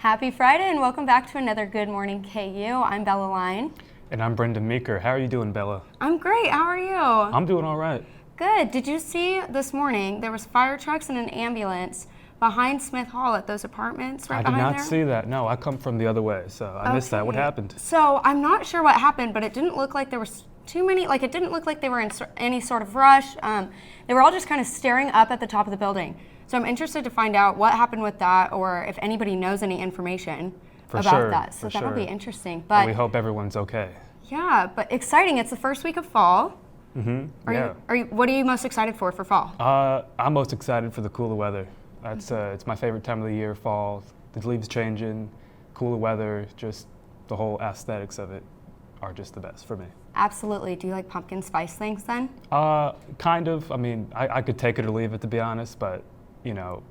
Happy Friday and welcome back to another Good Morning KU. I'm Bella Line. And I'm Brendan Meeker. How are you doing, Bella? I'm great. How are you? I'm doing all right. Good. Did you see this morning there was fire trucks and an ambulance behind Smith Hall at those apartments right behind there? I did not see that. No, I come from the other way, so I missed that. What happened? So I'm not sure what happened, but it didn't look like there was too many, it didn't look like they were in any sort of rush. They were all just kind of staring up at the top of the building. So I'm interested to find out what happened with that or if anybody knows any information about that. So that'll be interesting. But we hope everyone's okay. Yeah, but exciting. It's the first week of fall. Mm-hmm. What are you most excited for fall? I'm most excited for the cooler weather. It's my favorite time of the year, fall. The leaves changing, cooler weather, just the whole aesthetics of it are just the best for me. Absolutely. Do you like pumpkin spice things then? Kind of. I mean, I could take it or leave it, to be honest, but, you know,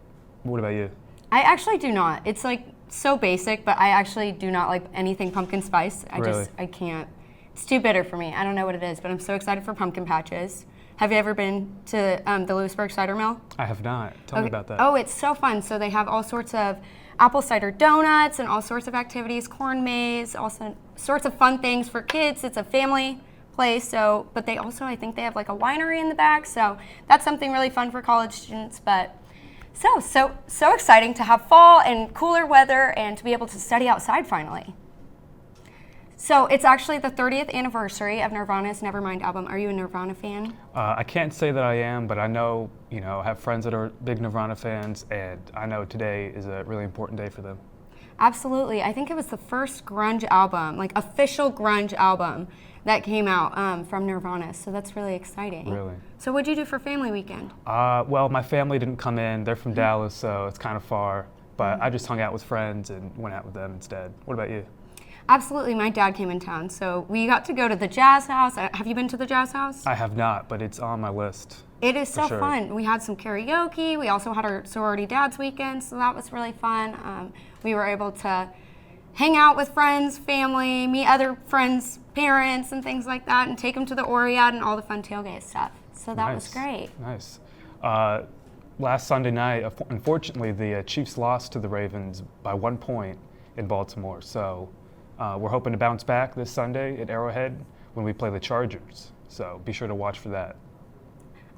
what about you? I actually do not. It's so basic, but I actually do not like anything pumpkin spice. I can't. It's too bitter for me. I don't know what it is, but I'm so excited for pumpkin patches. Have you ever been to the Lewisburg Cider Mill? I have not. Tell me about that. Oh, it's so fun. So they have all sorts of apple cider donuts and all sorts of activities, corn maze, all sorts of fun things for kids. It's a family place. So, but they also, I think they have a winery in the back. So that's something really fun for college students. But so exciting to have fall and cooler weather and to be able to study outside finally. So it's actually the 30th anniversary of Nirvana's Nevermind album. Are you a Nirvana fan? I can't say that I am, but I know, I have friends that are big Nirvana fans, and I know today is a really important day for them. Absolutely. I think it was the first grunge album, official grunge album that came out from Nirvana, so that's really exciting. Really? So what'd you do for family weekend? Well, my family didn't come in. They're from Dallas, so it's kind of far, but I just hung out with friends and went out with them instead. What about you? Absolutely. My dad came in town, so we got to go to the Jazz House. Have you been to the Jazz House? I have not, but it's on my list. It is so fun. We had some karaoke. We also had our sorority dads weekend, so that was really fun. We were able to hang out with friends, family, meet other friends' parents and things like that, and take them to the Oriad and all the fun tailgate stuff. So that was great. Nice. Last Sunday night, unfortunately, the Chiefs lost to the Ravens by 1 point in Baltimore, so we're hoping to bounce back this Sunday at Arrowhead when we play the Chargers. So be sure to watch for that.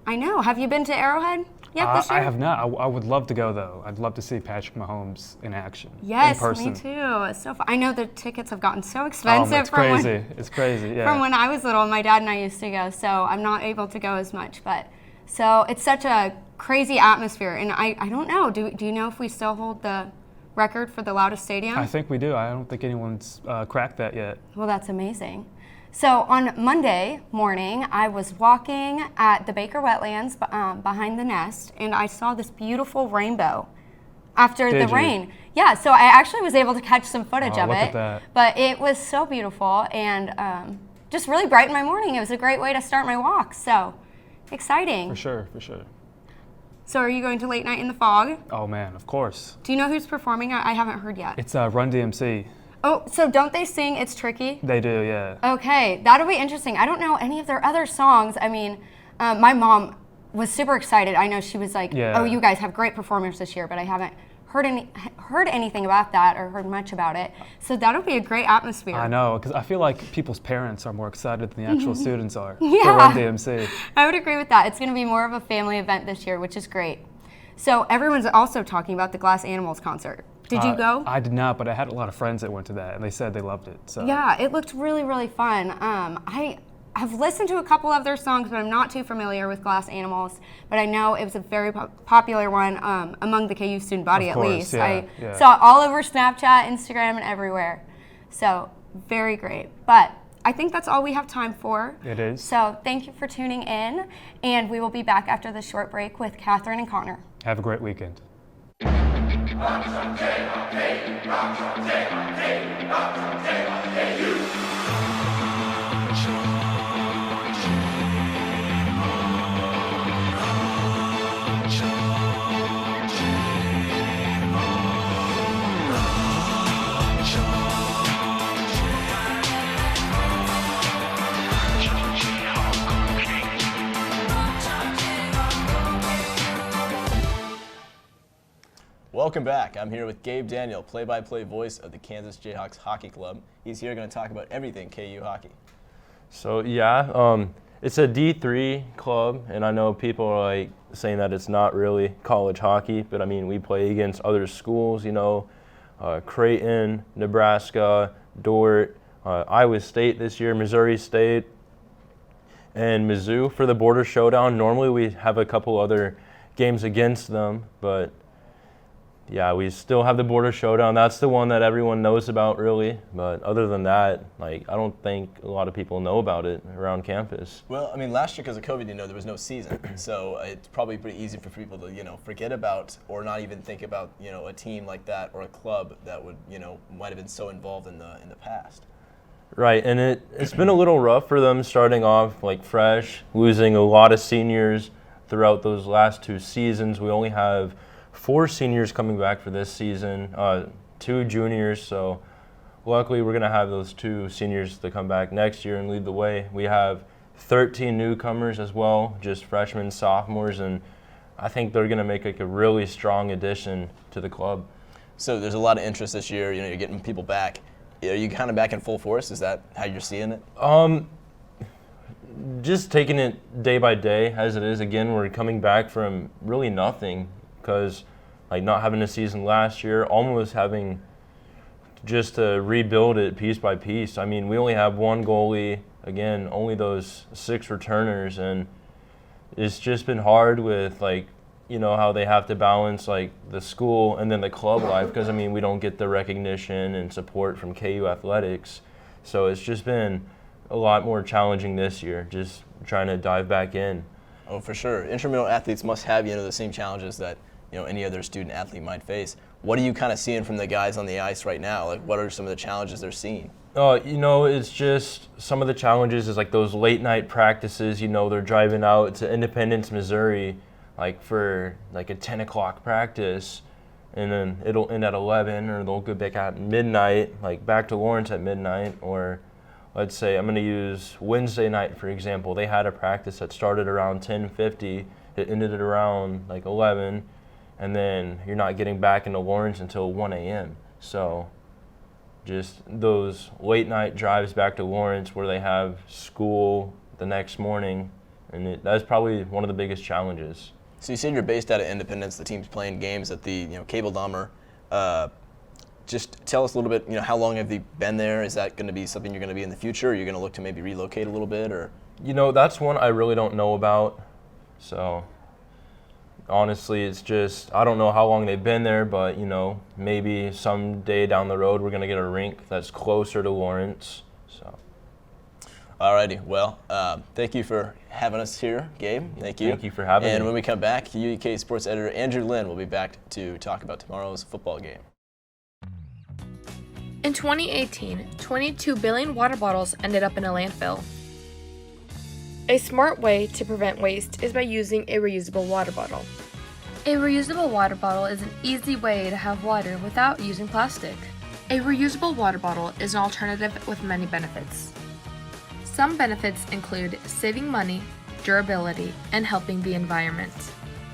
I know. Have you been to Arrowhead yet this year? I have not. I would love to go, though. I'd love to see Patrick Mahomes in action. Yes, in person. Me too. It's so fun. I know the tickets have gotten so expensive. It's crazy. It's crazy, yeah. From when I was little, my dad and I used to go, so I'm not able to go as much. But so it's such a crazy atmosphere. And I don't know. Do you know if we still hold the record for the loudest stadium? I think we do. I don't think anyone's cracked that yet. Well, that's amazing. So on Monday morning, I was walking at the Baker Wetlands behind the Nest, and I saw this beautiful rainbow after the rain. Yeah, so I actually was able to catch some footage of it. Look at that. But it was so beautiful and just really brightened my morning. It was a great way to start my walk. So exciting. For sure. So are you going to Late Night in the Fog? Oh man, of course. Do you know who's performing? I haven't heard yet. It's Run DMC. Oh, so don't they sing It's Tricky? They do, yeah. Okay, that'll be interesting. I don't know any of their other songs. I mean, my mom was super excited. I know she was like, oh, you guys have great performers this year, but I haven't heard anything about that or heard much about it. So that'll be a great atmosphere. I know, because I feel like people's parents are more excited than the actual students are for Yeah, Run DMC. I would agree with that. It's going to be more of a family event this year, which is great. So everyone's also talking about the Glass Animals concert. Did you go? I did not, but I had a lot of friends that went to that, and they said they loved it. So. Yeah, it looked really, really fun. I have listened to a couple of their songs, but I'm not too familiar with Glass Animals. But I know it was a very popular one among the KU student body, at least. Yeah, I saw it all over Snapchat, Instagram, and everywhere. So very great. But I think that's all we have time for. It is. So thank you for tuning in, and we will be back after this short break with Catherine and Connor. Have a great weekend. welcome back. I'm here with Gabe Daniel, play-by-play voice of the Kansas Jayhawks Hockey Club. He's here going to talk about everything KU hockey. So it's a D3 club, and I know people are like saying that it's not really college hockey, but I mean we play against other schools, Creighton, Nebraska, Dordt, Iowa State this year, Missouri State, and Mizzou for the border showdown. Normally we have a couple other games against them, but yeah, we still have the border showdown. That's the one that everyone knows about, really. But other than that, I don't think a lot of people know about it around campus. Well, I mean, last year because of COVID, there was no season, so it's probably pretty easy for people to, forget about or not even think about, a team like that or a club that would, might have been so involved in the past. Right, and it's been a little rough for them starting off fresh, losing a lot of seniors throughout those last 2 seasons. We only have 4 seniors coming back for this season, 2 juniors, so luckily we're going to have those 2 seniors to come back next year and lead the way. We have 13 newcomers as well, just freshmen, sophomores, and I think they're going to make a really strong addition to the club. So there's a lot of interest this year, you're getting people back. Are you kind of back in full force? Is that how you're seeing it? Just taking it day by day as it is. Again, we're coming back from really nothing because not having a season last year, almost having just to rebuild it piece by piece. I mean, we only have 1 goalie, again, only those 6 returners, and it's just been hard with how they have to balance the school and then the club life because we don't get the recognition and support from KU athletics. So it's just been a lot more challenging this year, just trying to dive back in. Oh, for sure. Intramural athletes must have, the same challenges that, any other student athlete might face. What are you kind of seeing from the guys on the ice right now? What are some of the challenges they're seeing? It's just some of the challenges is those late night practices. They're driving out to Independence, Missouri, for a 10 o'clock practice, and then it'll end at 11, or they'll go back at midnight, back to Lawrence at midnight, or let's say I'm going to use Wednesday night, for example. They had a practice that started around 10:50. It ended at around 11, and then you're not getting back into Lawrence until 1 a.m. So just those late night drives back to Lawrence where they have school the next morning, and that's probably one of the biggest challenges. So you said you're based out of Independence. The team's playing games at the Cable Dahmer. Just tell us a little bit, how long have you been there? Is that going to be something you're going to be in the future? Or you're going to look to maybe relocate a little bit? Or that's one I really don't know about. So honestly, it's just I don't know how long they've been there, but maybe someday down the road we're going to get a rink that's closer to Lawrence. So. Alrighty, well, thank you for having us here, Gabe. Thank you. Thank you for having me. And when we come back, UEK sports editor Andrew Lynn will be back to talk about tomorrow's football game. In 2018, 22 billion water bottles ended up in a landfill. A smart way to prevent waste is by using a reusable water bottle. A reusable water bottle is an easy way to have water without using plastic. A reusable water bottle is an alternative with many benefits. Some benefits include saving money, durability, and helping the environment.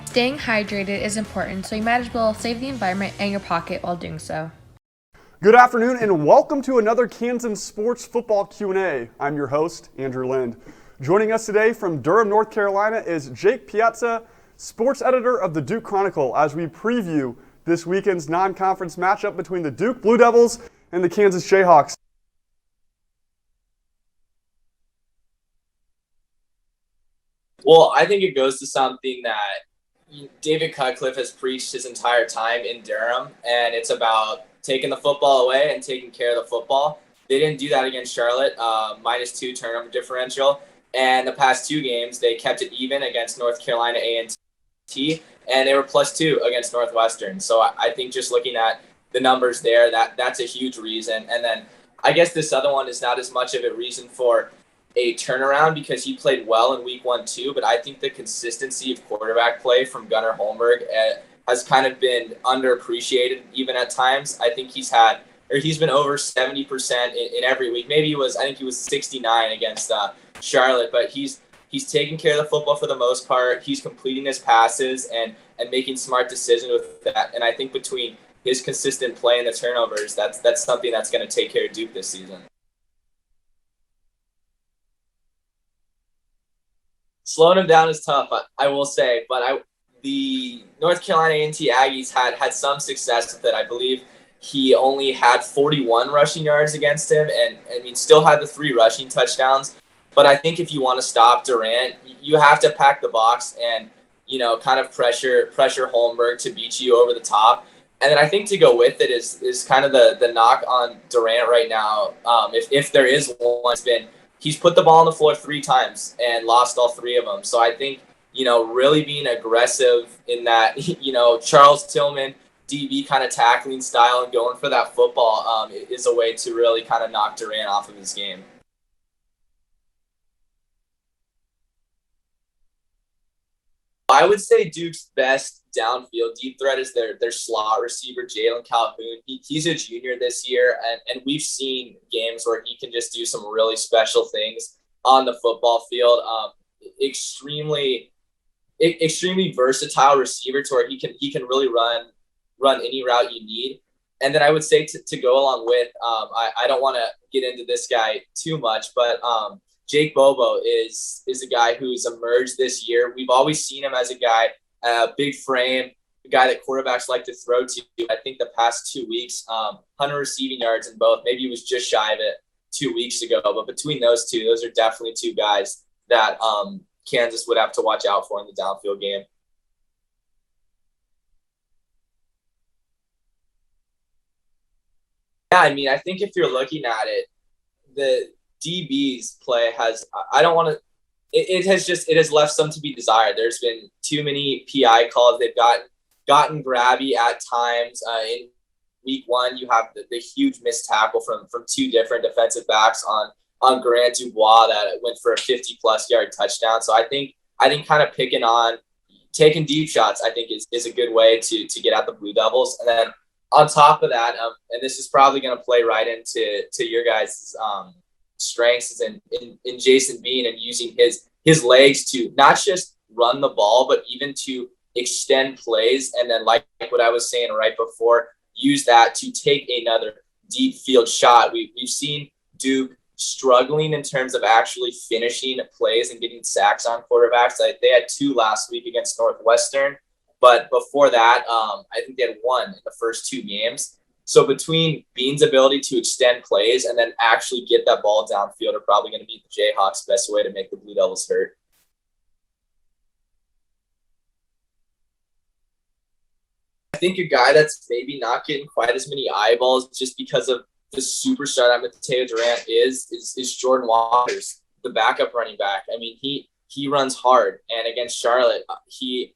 Staying hydrated is important, so you might as well save the environment and your pocket while doing so. Good afternoon and welcome to another Kansas Sports Football Q&A. I'm your host, Andrew Lind. Joining us today from Durham, North Carolina is Jake Piazza, sports editor of the Duke Chronicle, as we preview this weekend's non-conference matchup between the Duke Blue Devils and the Kansas Jayhawks. Well, I think it goes to something that David Cutcliffe has preached his entire time in Durham, and it's about taking the football away and taking care of the football. They didn't do that against Charlotte, -2 turnover differential. And the past 2 games, they kept it even against North Carolina A&T, and they were +2 against Northwestern. So I think just looking at the numbers there, that's a huge reason. And then I guess this other one is not as much of a reason for a turnaround because he played well in week 1 too, but I think the consistency of quarterback play from Gunnar Holmberg has kind of been underappreciated even at times. I think he's been over 70% in every week. I think he was 69 against Charlotte, but he's taking care of the football for the most part. He's completing his passes, and and making smart decisions with that. And I think between his consistent play and the turnovers, that's something that's going to take care of Duke this season. Slowing him down is tough, I will say, but the North Carolina A&T Aggies had some success with it. I believe he only had 41 rushing yards against him, and I mean, still had the 3 rushing touchdowns. But I think if you want to stop Durant, you have to pack the box and, kind of pressure Holmberg to beat you over the top. And then I think to go with it is kind of the knock on Durant right now. If there is one, it's been he's put the ball on the floor 3 times and lost all 3 of them. So I think, really being aggressive in that, Charles Tillman DB kind of tackling style and going for that football is a way to really kind of knock Durant off of his game. I would say Duke's best downfield deep threat is their slot receiver, Jalen Calhoun. He's a junior this year, and we've seen games where he can just do some really special things on the football field. Extremely versatile receiver to where he can really run any route you need. And then I would say to go along with, I don't want to get into this guy too much, but Jake Bobo is a guy who's emerged this year. We've always seen him as a guy, big frame, a guy that quarterbacks like to throw to. I think the past 2 weeks, 100 receiving yards in both. Maybe he was just shy of it 2 weeks ago. But between those two, those are definitely 2 guys that Kansas would have to watch out for in the downfield game. Yeah, I mean, I think if you're looking at it, the DB's play it has left some to be desired. There's been too many PI calls. They've gotten grabby at times. In week 1, you have the huge missed tackle from 2 different defensive backs on Grant Dubois that went for a 50-plus yard touchdown. So I think kind of taking deep shots, I think is a good way to get at the Blue Devils. And then on top of that, and this is probably going to play right into your guys' strengths is in Jason Bean and using his legs to not just run the ball, but even to extend plays. And then like what I was saying right before, use that to take another deep field shot. We've seen Duke struggling in terms of actually finishing plays and getting sacks on quarterbacks. They had 2 last week against Northwestern, but before that, I think they had 1 in the first 2 games. So between Bean's ability to extend plays and then actually get that ball downfield are probably going to be the Jayhawks' best way to make the Blue Devils hurt. I think a guy that's maybe not getting quite as many eyeballs just because of the superstar that Mateo Durant is Jordan Waters, the backup running back. I mean, he runs hard, and against Charlotte, he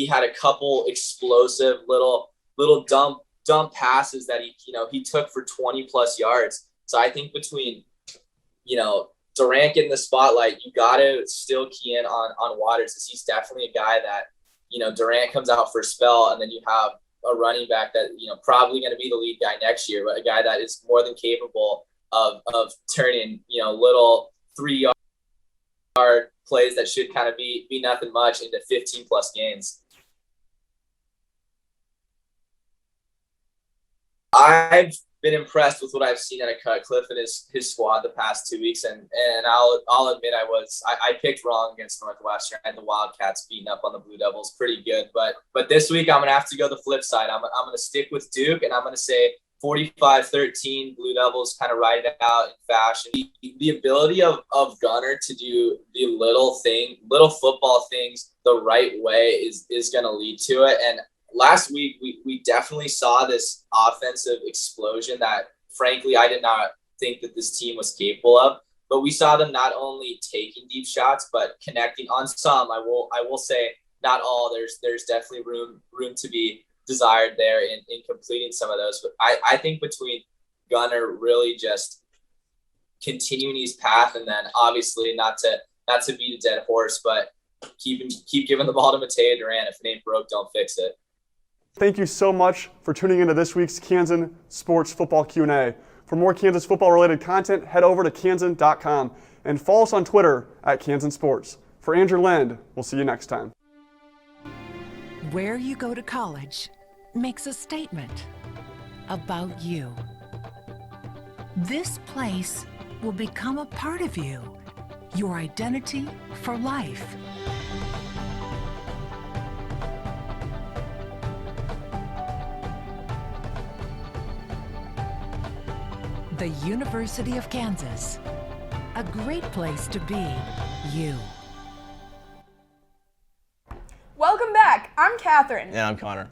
had a couple explosive little dump passes that he took for 20-plus yards. So I think between, Durant getting the spotlight, you got to still key in on Waters, as he's definitely a guy that, Durant comes out for a spell, and then you have a running back that, probably going to be the lead guy next year, but a guy that is more than capable of turning, little 3-yard plays that should kind of be nothing much into 15-plus gains. I've been impressed with what I've seen out of Cutcliffe and his squad the past 2 weeks, and I'll admit I picked wrong against Northwestern. I had the Wildcats beating up on the Blue Devils pretty good, but this week I'm gonna have to go the flip side. I'm gonna stick with Duke, and I'm gonna say 45-13 Blue Devils kind of ride it out in fashion. The ability of Gunner to do the little football things the right way is gonna lead to it. And last week, we definitely saw this offensive explosion that, frankly, I did not think that this team was capable of. But we saw them not only taking deep shots, but connecting on some. I will say not all. There's definitely room to be desired there in completing some of those. But I think between Gunner really just continuing his path, and then obviously not to beat a dead horse, but keep giving the ball to Mateo Durant. If it ain't broke, don't fix it. Thank you so much for tuning into this week's Kansan Sports Football Q&A. For more Kansas football-related content, head over to kansan.com and follow us on Twitter @KansanSports. For Andrew Lind, we'll see you next time. Where you go to college makes a statement about you. This place will become a part of you, your identity for life. The University of Kansas, a great place to be you. Welcome back. I'm Catherine. And I'm Connor.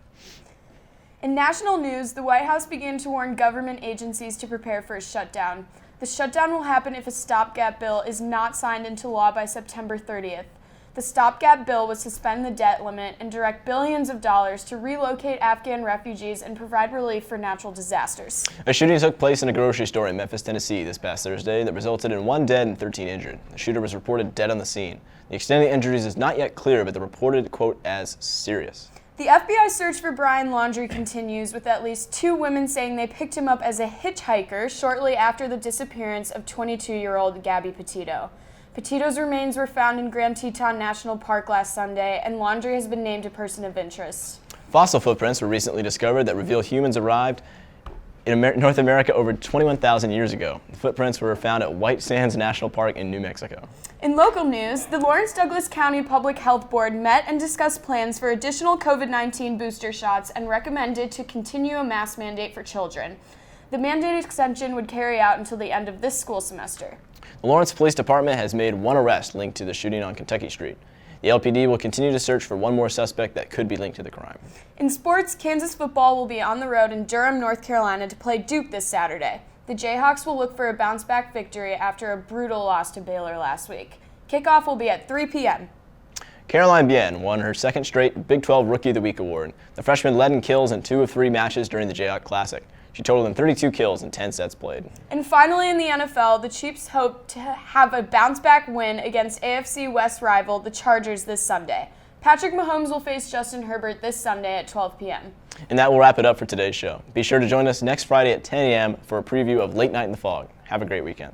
In national news, the White House began to warn government agencies to prepare for a shutdown. The shutdown will happen if a stopgap bill is not signed into law by September 30th. The stopgap bill would suspend the debt limit and direct billions of dollars to relocate Afghan refugees and provide relief for natural disasters. A shooting took place in a grocery store in Memphis, Tennessee this past Thursday that resulted in 1 dead and 13 injured. The shooter was reported dead on the scene. The extent of the injuries is not yet clear, but they're reported, quote, as serious. The FBI search for Brian Laundrie continues, with at least 2 women saying they picked him up as a hitchhiker shortly after the disappearance of 22-year-old Gabby Petito. Petito's remains were found in Grand Teton National Park last Sunday, and Laundrie has been named a person of interest. Fossil footprints were recently discovered that reveal humans arrived in North America over 21,000 years ago. The footprints were found at White Sands National Park in New Mexico. In local news, the Lawrence Douglas County Public Health Board met and discussed plans for additional COVID-19 booster shots and recommended to continue a mask mandate for children. The mandate extension would carry out until the end of this school semester. The Lawrence Police Department has made 1 arrest linked to the shooting on Kentucky Street. The LPD will continue to search for 1 more suspect that could be linked to the crime. In sports, Kansas football will be on the road in Durham, North Carolina to play Duke this Saturday. The Jayhawks will look for a bounce-back victory after a brutal loss to Baylor last week. Kickoff will be at 3 p.m. Caroline Bien won her 2nd straight Big 12 Rookie of the Week award. The freshman led in kills in 2 of 3 matches during the Jayhawk Classic. She totaled in 32 kills in 10 sets played. And finally in the NFL, the Chiefs hope to have a bounce-back win against AFC West rival, the Chargers, this Sunday. Patrick Mahomes will face Justin Herbert this Sunday at 12 p.m. And that will wrap it up for today's show. Be sure to join us next Friday at 10 a.m. for a preview of Late Night in the Fog. Have a great weekend.